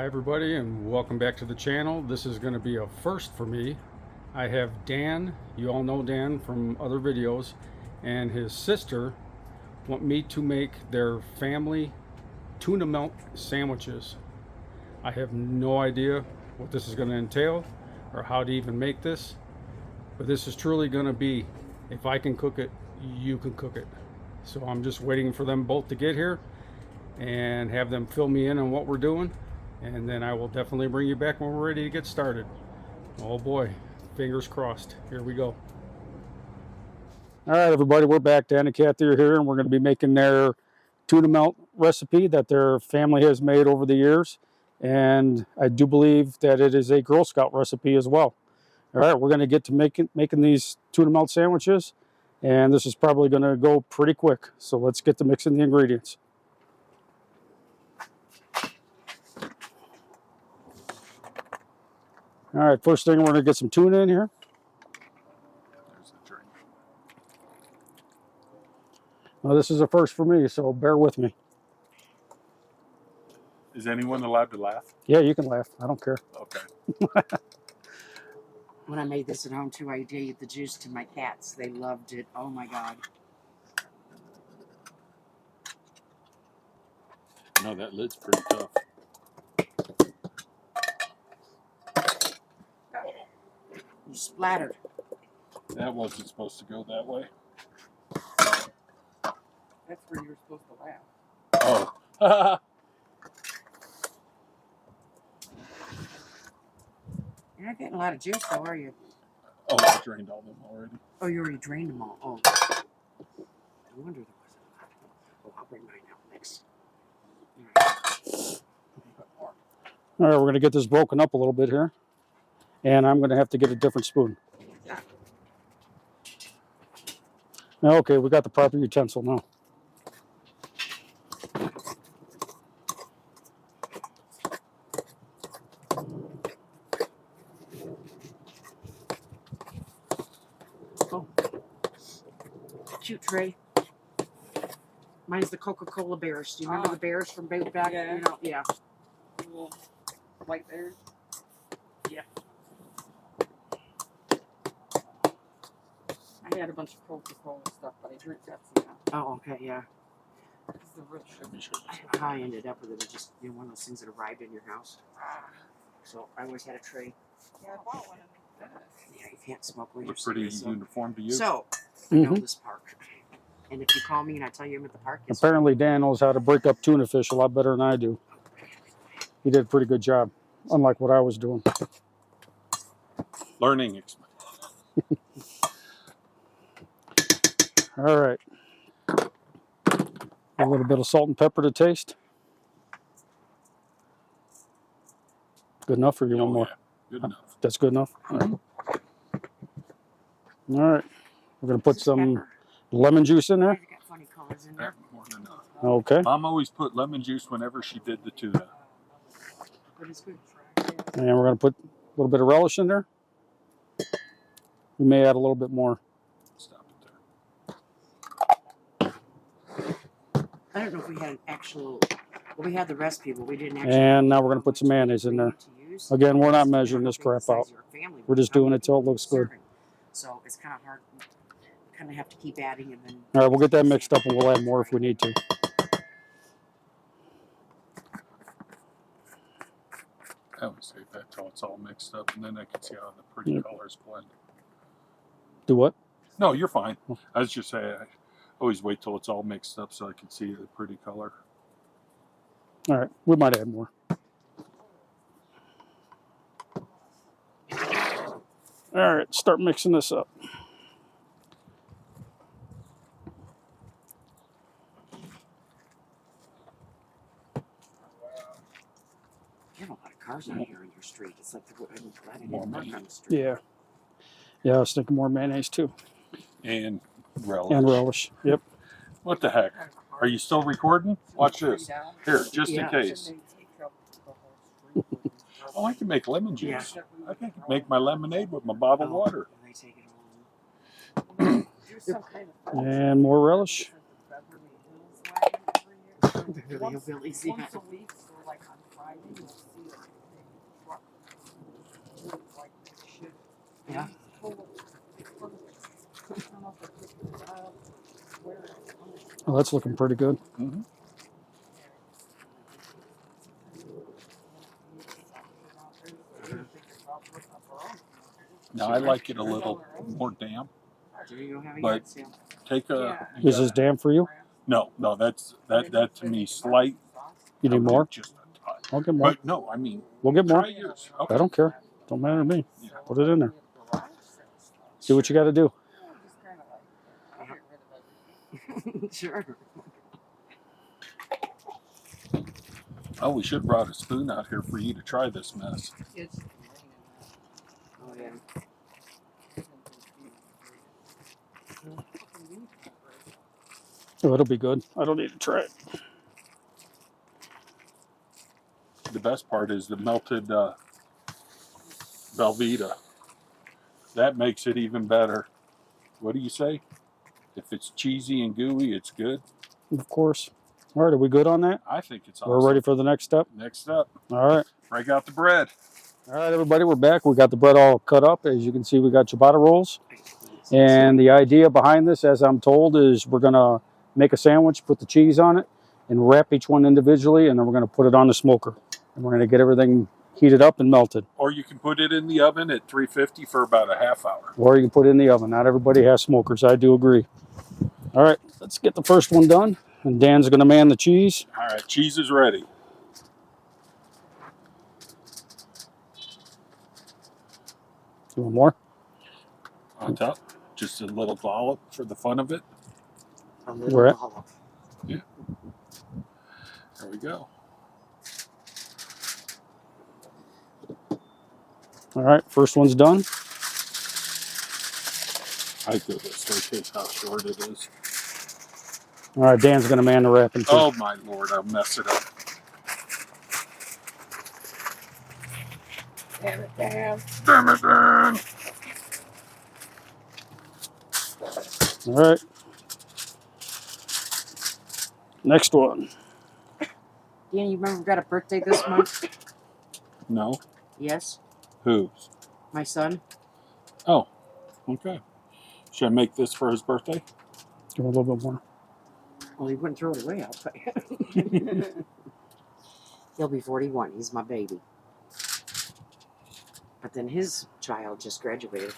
Hi everybody and welcome back to the channel. This is going to be a first for me. I have Dan, you all know Dan from other videos, and his sister want me to make their family tuna melt sandwiches. I have no idea what this is going to entail or how to even make this, but this is truly going to be, if I can cook it, you can cook it. So I'm just waiting for them both to get here and have them fill me in on what we're doing, and then I will definitely bring you back when we're ready to get started. Oh boy, fingers crossed. Here we go. All right, everybody, we're back. Dan and Kathy are here, and we're going to be making their tuna melt recipe that their family has made over the years, and I do believe that it is a Girl Scout recipe as well. All right, we're going to get to making these tuna melt sandwiches, and this is probably going to go pretty quick, so let's get to mixing the ingredients. All right, first thing, we're going to get some tuna in here. There's the drink. Well, this is a first for me, so bear with me. Is anyone allowed to laugh? Yeah, you can laugh. I don't care. Okay. When I made this at home too, I gave the juice to my cats. They loved it. Oh my God. No, that lid's pretty tough. You splattered. That wasn't supposed to go that way. That's where you were supposed to laugh. Oh. You're not getting a lot of juice though, are you? Oh, I drained all of them already. Oh, you already drained them all. Oh. No wonder there wasn't a lot. Oh, I'll bring mine out next. All right, we're going to get this broken up a little bit here, and I'm going to have to get a different spoon. Okay, we got the proper utensil now. Oh. Cute tray. Mine's the Coca-Cola bears. Do you remember the bears from back? Yeah. You know, yeah. Little white bears. Yeah. I had a bunch of Coca-Cola stuff, but I drink Pepsi now. Oh, okay, yeah. It's the real sugar. I don't know how I ended up with it. It's just one of those things that arrived in your house. So I always had a tray. Yeah, I bought one of them. Yeah, you can't smoke when They're you're pretty sick, so. uniform to you. So, I know this park. And if you call me and I tell you I'm at the park, guess Apparently, Dan knows how to break up tuna fish a lot better than I do. He did a pretty good job, unlike what I was doing. Learning experience. All right. A little bit of salt and pepper to taste. Good enough, or you want more? Yeah, good enough. That's good enough? All right. All right. We're going to put some lemon juice in there. You got funny colors in there. More than enough. Okay. Mom always put lemon juice whenever she did the tuna. But it's good. And we're going to put a little bit of relish in there. We may add a little bit more. Stop it there. I don't know if we had an actual. Well, we had the recipe, but we didn't actually. And now we're going to put some mayonnaise in there. Again, we're not measuring this crap out. We're just doing it till it looks good. So it's kind of hard. Kind of have to keep adding and then. All right, we'll get that mixed up and we'll add more if we need to. I would save that till it's all mixed up, and then I can see how the pretty colors blend. Do what? No, you're fine. I was just saying, I always wait till it's all mixed up so I can see the pretty color. All right, we might add more. All right, start mixing this up. You have a lot of cars out here on your street. It's like they're glad I didn't park on the street. Yeah. Yeah, I was thinking more mayonnaise too. And relish. And relish. Yep. What the heck? Are you still recording? Watch this. Here, just in case. Oh, I can make lemon juice. I can make my lemonade with my bottled water. They take it home. And more relish. Beverly Hillbillies, yeah. Once a week, so like on Friday, you'll see it Yeah. Oh, that's looking pretty good. Mm-hmm. Now I like it a little more damp. Do you have a But- yard sale? Take a Is this damn for you? no. That to me slight. You I need would do more? Just a touch. I'll get more. But no, I mean, We'll get more. try yours. Okay. I don't care. Don't matter to me. Yeah. Put it in there. Do what you got to do. Sure. Oh, we should have brought a spoon out here for you to try this mess. Oh yeah. Oh, it'll be good. I don't need to try it. The best part is the melted Velveeta. That makes it even better. What do you say? If it's cheesy and gooey, it's good. Of course. All right, are we good on that? I think it's awesome. We're ready for the next step? Next up, All right. break out the bread. All right, everybody, we're back. We got the bread all cut up. As you can see, we got ciabatta rolls. And the idea behind this, as I'm told, is we're going to make a sandwich, put the cheese on it, and wrap each one individually, and then we're going to put it on the smoker. And we're going to get everything heated up and melted. Or you can put it in the oven at 350 for about a half hour. Or you can put it in the oven. Not everybody has smokers. I do agree. All right, let's get the first one done. And Dan's going to man the cheese. All right, cheese is ready. You want more? On top, just a little dollop for the fun of it. A Where little at? dollop. There we go. All right, first one's done. I go this way because how short it is. All right, Dan's going to man the wrapping too. Oh my lord, I'll mess it up. Damn it, damn. Damn it, Dan. All right. Next one. Dan, you remember we got a birthday this month? No, Yes. whose? My son. Oh, okay. Should I make this for his birthday? Give him a little bit more. Well, he wouldn't throw it away, I'll tell you. He'll be 41. He's my baby. But then his child just graduated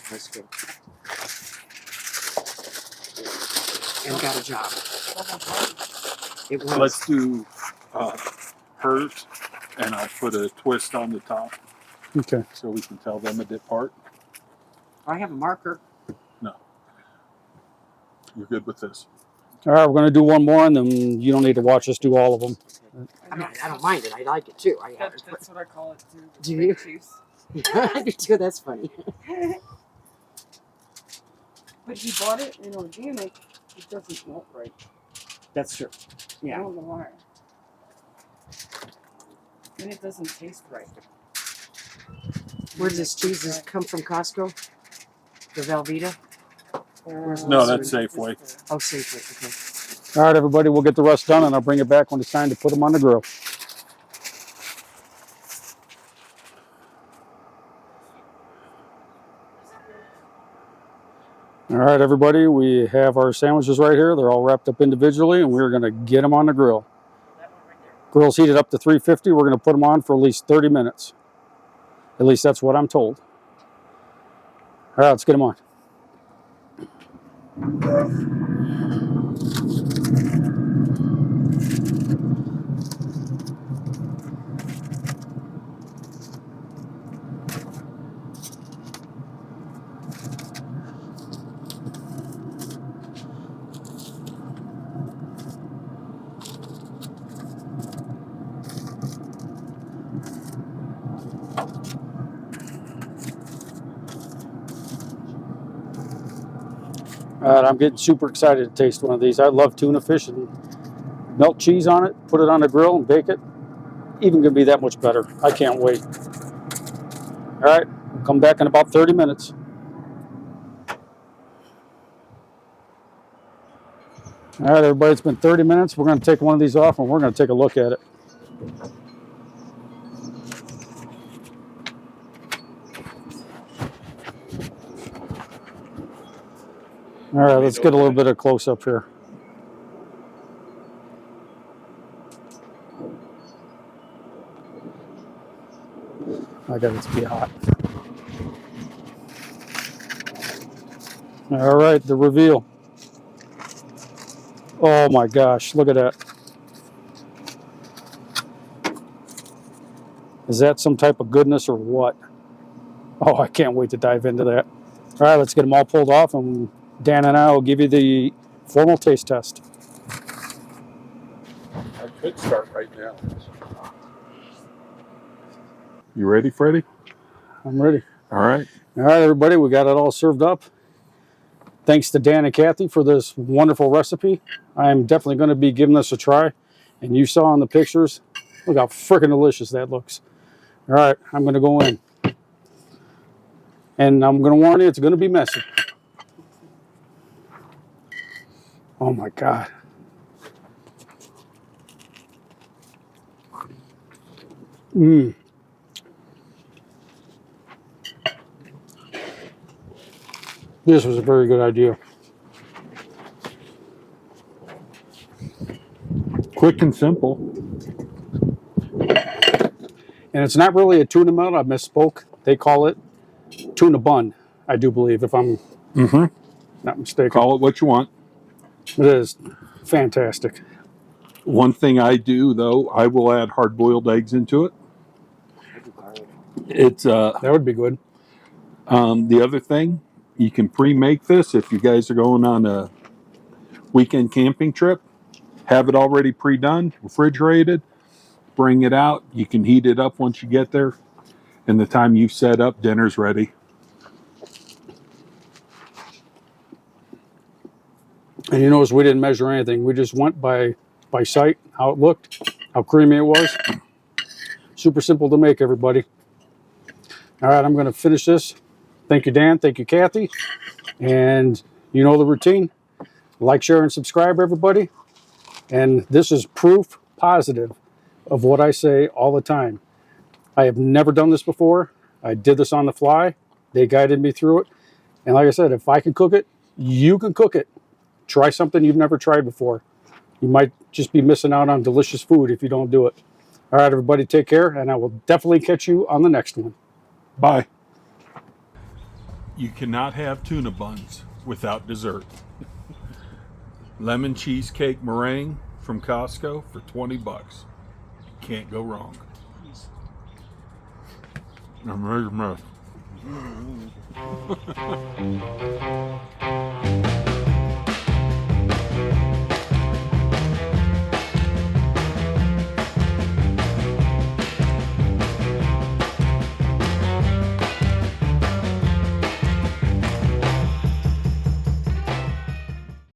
high school. And got a job. It was. Let's do hers, and I'll put a twist on the top Okay. so we can tell them it apart. I have a marker. You're good with this? All right, we're going to do one more, and then you don't need to watch us do all of them. I mean, I don't mind it. I like it too. That's what I call it too. Do you? Juice. I do too. That's funny. But he bought it in organic. It doesn't smell right. That's true. I Yeah. don't know why. And it doesn't taste right. Where does this cheese come from? Costco? The Velveeta? No, that's Safeway. Oh, Safeway. Okay. All right, everybody, we'll get the rest done, and I'll bring it back when it's time to put them on the grill. All right, everybody, we have our sandwiches right here. They're all wrapped up individually, and we're going to get them on the grill. Grill's heated up to 350. We're going to put them on for at least 30 minutes. At least that's what I'm told. All right, let's get them on. All right, I'm getting super excited to taste one of these. I love tuna fish, and melt cheese on it, put it on the grill and bake it. Even gonna be that much better. I can't wait. All right, we'll come back in about 30 minutes. All right, everybody, it's been 30 minutes. We're gonna take one of these off and we're gonna take a look at it. All right, let's get a little bit of close up here. I got it to be hot. All right, the reveal. Oh my gosh, look at that. Is that some type of goodness or what? Oh, I can't wait to dive into that. All right, let's get them all pulled off, and Dan and I will give you the formal taste test. I could start right now. You ready, Freddie? I'm ready. All right. All right, everybody, we got it all served up. Thanks to Dan and Kathy for this wonderful recipe. I'm definitely going to be giving this a try. And you saw in the pictures, look how freaking delicious that looks. All right, I'm going to go in. And I'm going to warn you, it's going to be messy. Oh my God. Mmm. This was a very good idea. Quick and simple. And it's not really a tuna melt. I misspoke. They call it tuna bun, I do believe, if I'm not mistaken. Call it what you want. It is fantastic. One thing I do, though, I will add hard-boiled eggs into it. It's That would be good. the other thing, you can pre-make this if you guys are going on a weekend camping trip. Have it already pre-done, refrigerated. Bring it out. You can heat it up once you get there. And the time you've set up, dinner's ready. And you notice we didn't measure anything. We just went by sight, how it looked, how creamy it was. Super simple to make, everybody. All right, I'm going to finish this. Thank you, Dan. Thank you, Kathy. And you know the routine. Like, share, and subscribe, everybody. And this is proof positive of what I say all the time. I have never done this before. I did this on the fly. They guided me through it. And like I said, if I can cook it, you can cook it. Try something you've never tried before. You might just be missing out on delicious food if you don't do it. All right, everybody, take care, and I will definitely catch you on the next one. Bye. You cannot have tuna buns without dessert. Lemon cheesecake meringue from Costco for $20. Can't go wrong. I'm ready to mess.